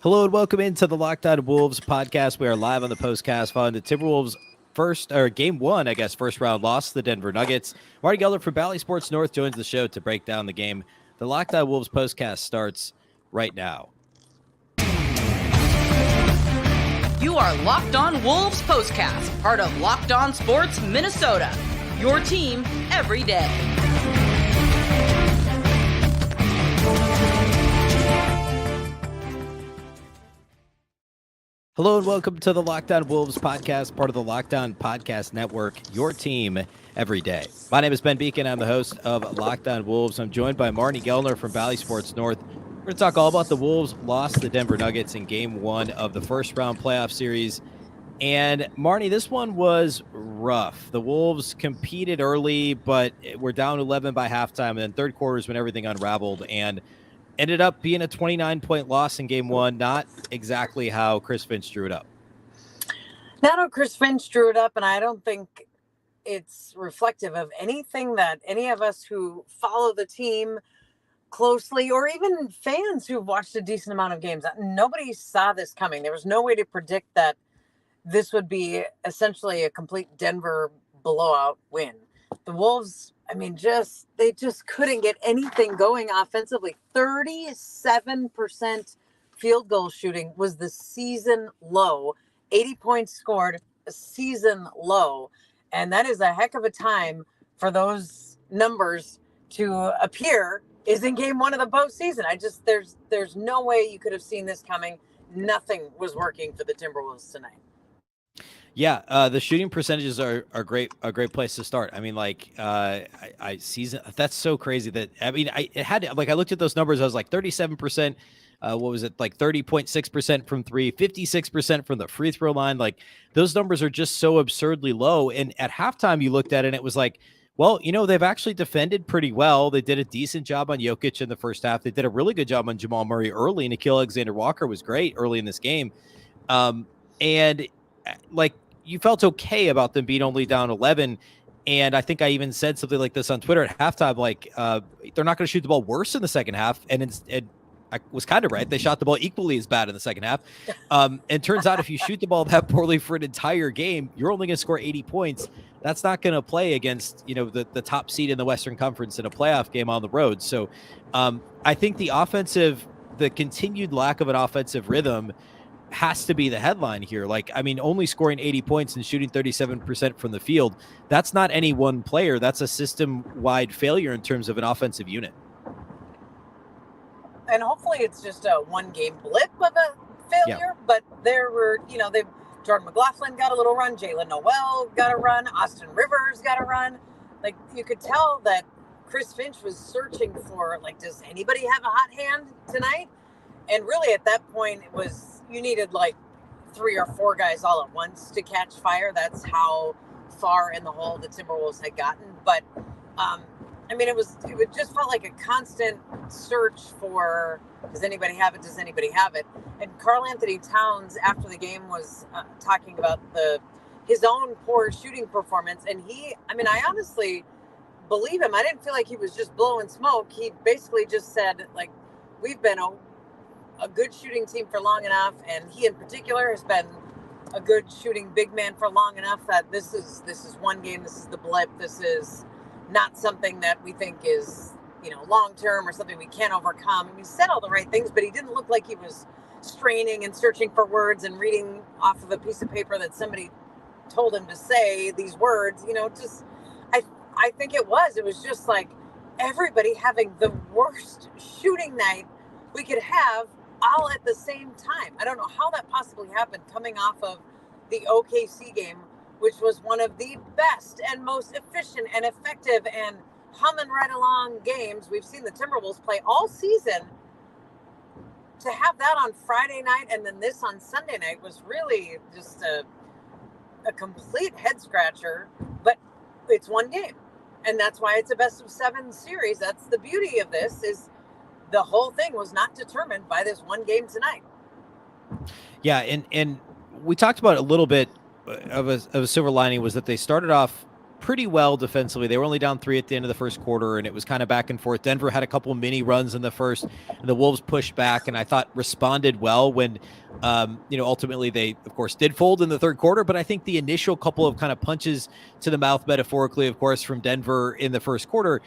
Hello and welcome into the Locked On Wolves podcast. We are live on the POSTCAST following the Timberwolves game one, first round loss to the Denver Nuggets. Marney Gellner from Bally Sports North joins the show to break down the game. The Locked On Wolves postcast starts right now. You are Locked On Wolves postcast, part of Locked On Sports Minnesota. Your team every day. Hello and welcome to the Locked On Wolves podcast, part of the Locked On Podcast Network, your team every day. My name is Ben Beecken. I'm the host of Locked On Wolves. I'm joined by Marney Gellner from Bally Sports North. We're going to talk all about the Wolves lost to the Denver Nuggets in game one of the first round playoff series. And Marney, this one was rough. The Wolves competed early, but were down 11 by halftime. And then third quarter is when everything unraveled and ended up being a 29-point loss in game one. Not exactly how Chris Finch drew it up. Not how Chris Finch drew it up, and I don't think it's reflective of anything that any of us who follow the team closely, or even fans who've watched a decent amount of games, nobody saw this coming. There was no way to predict that this would be essentially a complete Denver blowout win. The Wolves, they just couldn't get anything going offensively. 37% field goal shooting was the season low. 80 points scored, a season low. And that is a heck of a time for those numbers to appear is in game one of the postseason. There's no way you could have seen this coming. Nothing was working for the Timberwolves tonight. Yeah, the shooting percentages are great. A great place to start. That's so crazy that I looked at those numbers. I was like 37%. What was it, like 30.6% from three, 56% from the free throw line? Like those numbers are just so absurdly low. And at halftime, you looked at it and it was like, well, they've actually defended pretty well. They did a decent job on Jokic in the first half. They did a really good job on Jamal Murray early. Nikhil Alexander-Walker was great early in this game. You felt okay about them being only down 11. And I think I even said something like this on Twitter at halftime, they're not going to shoot the ball worse in the second half. And I was kind of right. They shot the ball equally as bad in the second half. And turns out if you shoot the ball that poorly for an entire game, you're only going to score 80 points. That's not going to play against, the top seed in the Western Conference in a playoff game on the road. So I think the continued lack of an offensive rhythm has to be the headline here. Only scoring 80 points and shooting 37% from the field, that's not any one player. That's a system-wide failure in terms of an offensive unit. And hopefully it's just a one-game blip of a failure. Yeah. But there were, Jordan McLaughlin got a little run, Jalen Noel got a run, Austin Rivers got a run. You could tell that Chris Finch was searching for, does anybody have a hot hand tonight? And really at that point it was, you needed 3 or 4 guys all at once to catch fire. That's how far in the hole the Timberwolves had gotten. But it just felt like a constant search for, does anybody have it? Does anybody have it? And Karl Anthony Towns after the game was talking about his own poor shooting performance. And I honestly believe him. I didn't feel like he was just blowing smoke. He basically just said, we've been a good shooting team for long enough, and he in particular has been a good shooting big man for long enough that this is one game, this is the blip, this is not something that we think is long term or something we can't overcome. He said all the right things, but he didn't look like he was straining and searching for words and reading off of a piece of paper that somebody told him to say these words. I think it was just everybody having the worst shooting night we could have all at the same time. I don't know how that possibly happened coming off of the OKC game, which was one of the best and most efficient and effective and humming right along games we've seen the Timberwolves play all season. To have that on Friday night and then this on Sunday night was really just a complete head scratcher, but it's one game. And that's why it's a best of 7 series. That's the beauty of this, is the whole thing was not determined by this one game tonight. Yeah, and we talked about a little bit of a silver lining was that they started off pretty well defensively. They were only down 3 at the end of the first quarter, and it was kind of back and forth. Denver had a couple mini runs in the first, and the Wolves pushed back, and I thought responded well when, ultimately they, of course, did fold in the third quarter. But I think the initial couple of kind of punches to the mouth, metaphorically, of course, from Denver in the first quarter,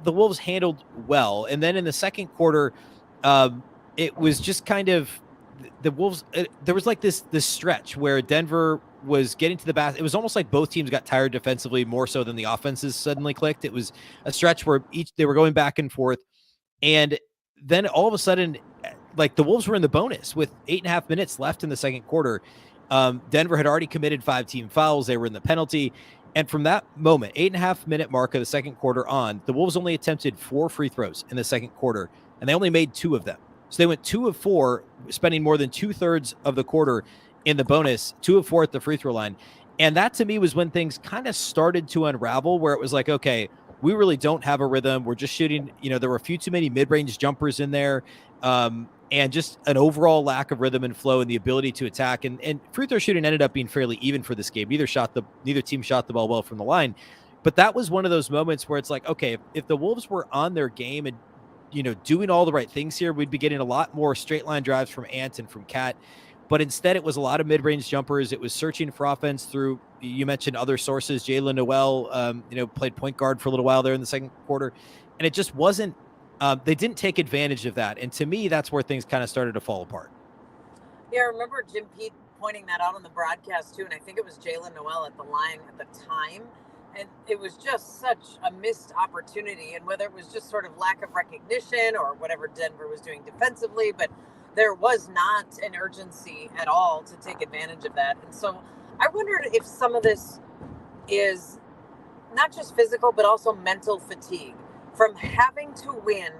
the Wolves handled well. And then in the second quarter, it was just kind of the Wolves. There was like this stretch where Denver was getting to the basket. It was almost like both teams got tired defensively more so than the offenses suddenly clicked. It was a stretch where they were going back and forth. And then all of a sudden, like the Wolves were in the bonus with 8.5 minutes left in the second quarter. Denver had already committed 5 team fouls. They were in the penalty. And from that moment, 8.5 minute mark of the second quarter on, the Wolves only attempted 4 free throws in the second quarter, and they only made 2 of them. So they went 2 of 4, spending more than 2/3 of the quarter in the bonus, 2 of 4 at the free throw line. And that to me was when things kind of started to unravel, where it was like, okay, we really don't have a rhythm. We're just shooting, there were a few too many mid-range jumpers in there. And just an overall lack of rhythm and flow and the ability to attack. And free throw shooting ended up being fairly even for this game. Neither team shot the ball well from the line. But that was one of those moments where it's like, okay, if the Wolves were on their game and, doing all the right things here, we'd be getting a lot more straight line drives from Ant and from Cat. But instead, it was a lot of mid-range jumpers. It was searching for offense through, you mentioned other sources. Jalen Noel, played point guard for a little while there in the second quarter. And it just wasn't, they didn't take advantage of that. And to me, that's where things kind of started to fall apart. Yeah, I remember Jim Pete pointing that out on the broadcast too. And I think it was Jalen Noel at the line at the time. And it was just such a missed opportunity. And whether it was just sort of lack of recognition or whatever Denver was doing defensively, but there was not an urgency at all to take advantage of that. And so I wondered if some of this is not just physical, but also mental fatigue from having to win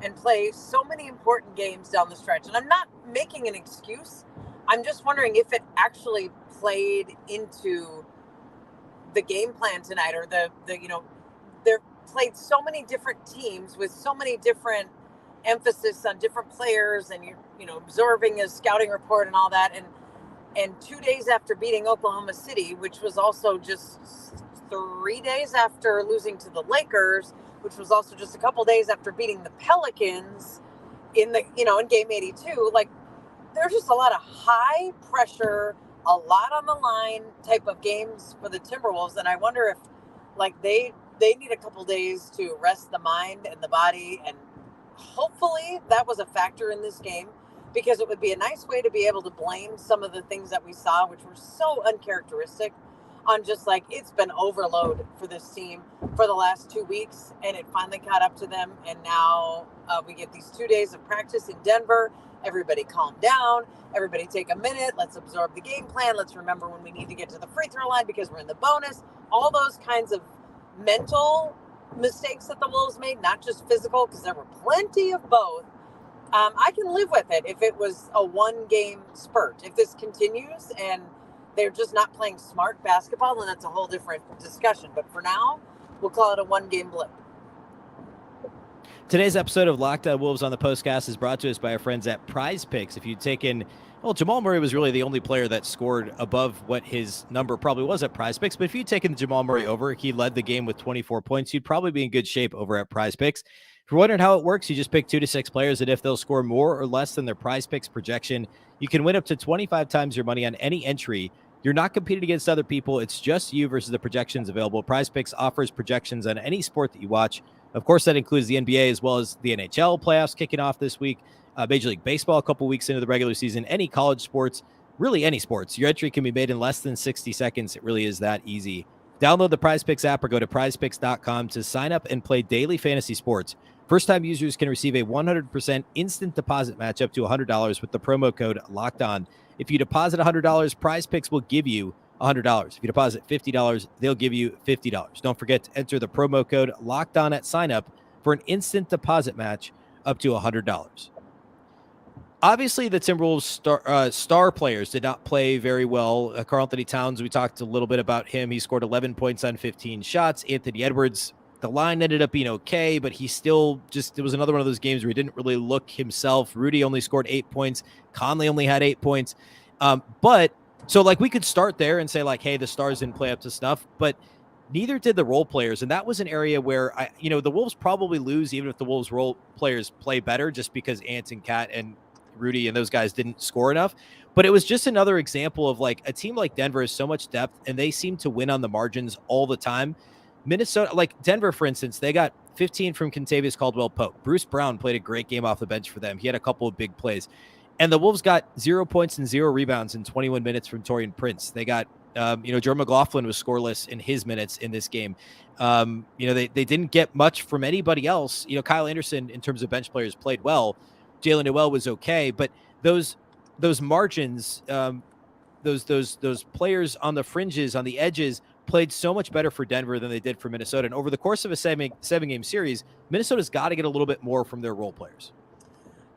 and play so many important games down the stretch. And I'm not making an excuse. I'm just wondering if it actually played into the game plan tonight, or they're played so many different teams with so many different emphasis on different players, and you're absorbing a scouting report and all that, and 2 days after beating Oklahoma City, which was also just 3 days after losing to the Lakers, which was also just a couple days after beating the Pelicans in game 82, like there's just a lot of high pressure, a lot on the line type of games for the Timberwolves. And I wonder if like they need a couple days to rest the mind and the body, and hopefully that was a factor in this game, because it would be a nice way to be able to blame some of the things that we saw, which were so uncharacteristic, on just like it's been overload for this team for the last 2 weeks, and it finally caught up to them. And now we get these 2 days of practice in Denver. Everybody calm down. Everybody take a minute. Let's absorb the game plan. Let's remember when we need to get to the free throw line because we're in the bonus. All those kinds of mental mistakes that the Wolves made, not just physical, because there were plenty of both. I can live with it if it was a 1-game spurt. If this continues and they're just not playing smart basketball, then that's a whole different discussion. But for now, we'll call it a 1-game blip. Today's episode of Locked On Wolves on the Postcast is brought to us by our friends at PrizePicks. If you'd taken, Jamal Murray was really the only player that scored above what his number probably was at PrizePicks. But if you'd taken Jamal Murray over, he led the game with 24 points. You'd probably be in good shape over at PrizePicks. If you're wondering how it works, you just pick 2 to 6 players, and if they'll score more or less than their PrizePicks projection, you can win up to 25 times your money on any entry. You're not competing against other people. It's just you versus the projections available. PrizePicks offers projections on any sport that you watch. Of course, that includes the NBA as well as the NHL playoffs kicking off this week, Major League Baseball a couple weeks into the regular season, any college sports, really any sports. Your entry can be made in less than 60 seconds. It really is that easy. Download the PrizePicks app or go to prizepicks.com to sign up and play daily fantasy sports. First-time users can receive a 100% instant deposit match up to $100 with the promo code LOCKEDON. If you deposit $100, PrizePicks will give you $100. If you deposit $50, they'll give you $50. Don't forget to enter the promo code LOCKEDON at sign-up for an instant deposit match up to $100. Obviously, the Timberwolves star players did not play very well. Karl-Anthony Towns, we talked a little bit about him. He scored 11 points on 15 shots. Anthony Edwards, the line ended up being okay, but he still it was another one of those games where he didn't really look himself. Rudy only scored 8 points. Conley only had 8 points. So we could start there and say like, hey, the stars didn't play up to snuff. But Neither did the role players. And that was an area where the Wolves probably lose even if the Wolves role players play better, just because Ant and Cat and Rudy and those guys didn't score enough. But it was just another example of like a team like Denver has so much depth and they seem to win on the margins all the time. Minnesota, like Denver, for instance, they got 15 from Kentavious Caldwell-Pope. Bruce Brown played a great game off the bench for them. He had a couple of big plays. And the Wolves got 0 points and 0 rebounds in 21 minutes from Taurean Prince. They got Jordan McLaughlin was scoreless in his minutes in this game. They didn't get much from anybody else. Kyle Anderson, in terms of bench players, played well. Jalen Noel was okay, but those margins, those players on the fringes, on the edges, played so much better for Denver than they did for Minnesota. And over the course of a seven-game series, Minnesota's got to get a little bit more from their role players.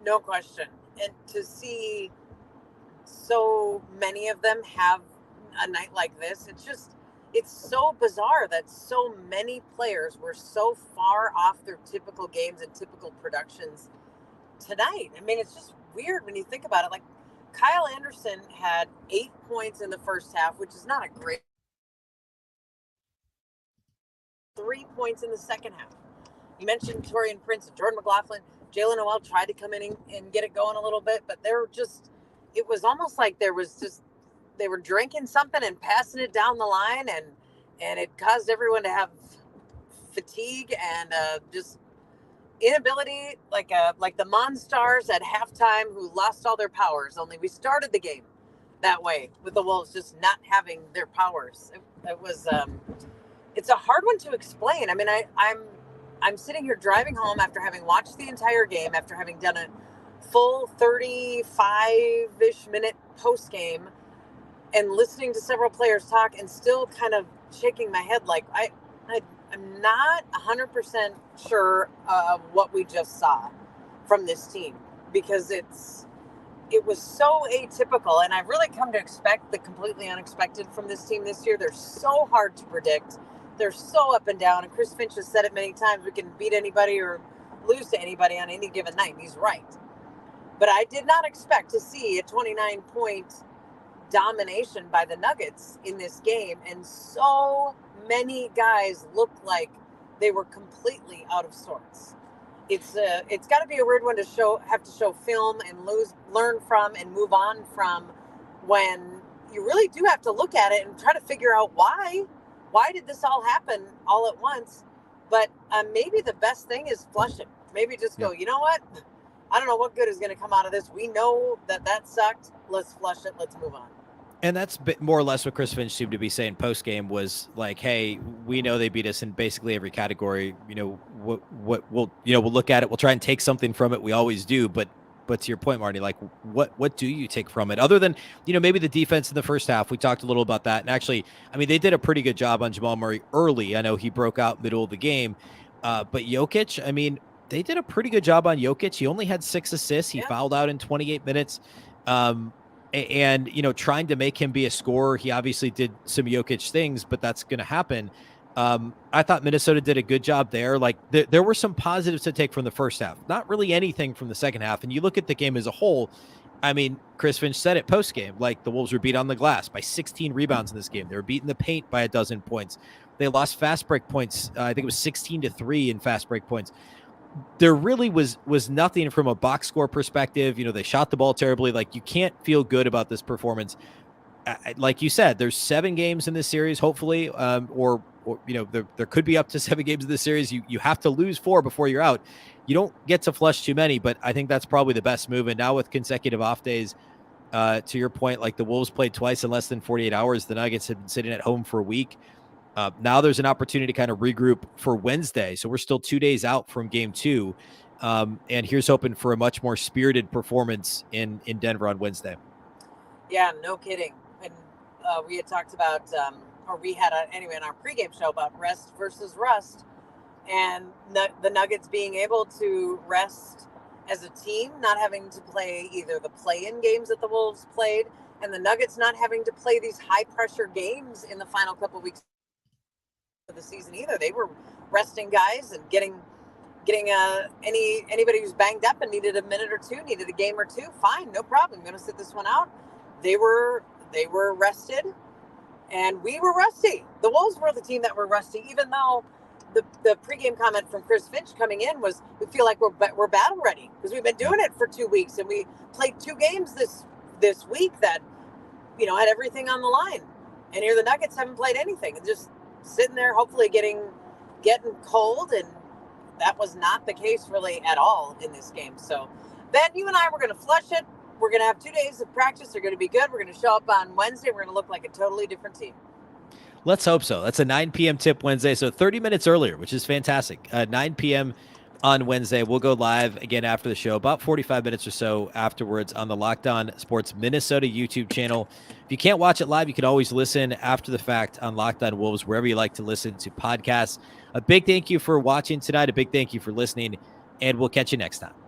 No question. And to see so many of them have a night like this, it's so bizarre that so many players were so far off their typical games and typical productions tonight. I mean, it's just weird when you think about it. Like, Kyle Anderson had 8 points in the first half, which is not a great. 3 points in the second half. You mentioned Taurean Prince and Jordan McLaughlin. Jalen Noel tried to come in and get it going a little bit, but it was almost like they were drinking something and passing it down the line, and it caused everyone to have fatigue and just inability, like the Monstars at halftime who lost all their powers. Only we started the game that way, with the Wolves just not having their powers. It was it's a hard one to explain. I mean, I'm sitting here driving home after having watched the entire game, after having done a full 35-ish minute post game, and listening to several players talk, and still kind of shaking my head like I'm not 100% sure of what we just saw from this team, because it was so atypical, and I've really come to expect the completely unexpected from this team this year. They're so hard to predict. They're so up and down, and Chris Finch has said it many times, we can beat anybody or lose to anybody on any given night, and he's right. But I did not expect to see a 29-point domination by the Nuggets in this game, and so many guys looked like they were completely out of sorts. It's got to be a weird one to have to show film and learn from and move on from, when you really do have to look at it and try to figure out why did this all happen all at once. But maybe the best thing is flush it. Maybe just go, You know what? I don't know what good is going to come out of this. We know that sucked. Let's flush it. Let's move on. And that's more or less what Chris Finch seemed to be saying post game, was like, hey, we know they beat us in basically every category. We'll look at it. We'll try and take something from it. We always do. But to your point, Marty, like what do you take from it other than, maybe the defense in the first half? We talked a little about that. And actually, I mean, they did a pretty good job on Jamal Murray early. I know he broke out middle of the game. But Jokic, I mean, they did a pretty good job on Jokic. He only had 6 assists. He fouled out in 28 minutes. And trying to make him be a scorer, he obviously did some Jokic things, but that's going to happen. I thought Minnesota did a good job there. Like there were some positives to take from the first half, not really anything from the second half. And you look at the game as a whole. I mean, Chris Finch said it post game, like the Wolves were beat on the glass by 16 rebounds in this game. They were beating the paint by 12 points. They lost fast break points. I think it was 16-3 in fast break points. There really was nothing from a box score perspective. They shot the ball terribly. Like, you can't feel good about this performance. Like you said, there's 7 games in this series, hopefully, or there could be up to 7 games in this series. You have to lose 4 before you're out. You don't get to flush too many, but I think that's probably the best move. And now with consecutive off days, to your point, like the Wolves played twice in less than 48 hours. The Nuggets have been sitting at home for a week. Now there's an opportunity to kind of regroup for Wednesday. So we're still 2 days out from game 2. And here's hoping for a much more spirited performance in Denver on Wednesday. Yeah, no kidding. And we had talked about, or we had anyway in our pregame show about rest versus rust, and the Nuggets being able to rest as a team, not having to play either the play-in games that the Wolves played, and the Nuggets not having to play these high-pressure games in the final couple weeks of the season either. They were resting guys and getting anybody who's banged up and needed a minute or two, needed a game or two, fine, no problem. I'm going to sit this one out. They were rested, And we were rusty. The Wolves were the team that were rusty, even though the pregame comment from Chris Finch coming in was, we feel like we're battle ready because we've been doing it for 2 weeks, and we played 2 games this week that, had everything on the line. And here the Nuggets haven't played anything, and just sitting there, hopefully getting cold. And that was not the case really at all in this game. So Ben, you and I, we're going to flush it. We're going to have 2 days of practice. They're going to be good. We're going to show up on Wednesday. We're going to look like a totally different team. Let's hope so. That's a 9 p.m. tip Wednesday, so 30 minutes earlier, which is fantastic. 9 p.m. on Wednesday. We'll go live again after the show, about 45 minutes or so afterwards on the Locked On Sports Minnesota YouTube channel. If you can't watch it live, you can always listen after the fact on Locked On Wolves, wherever you like to listen to podcasts. A big thank you for watching tonight. A big thank you for listening, and we'll catch you next time.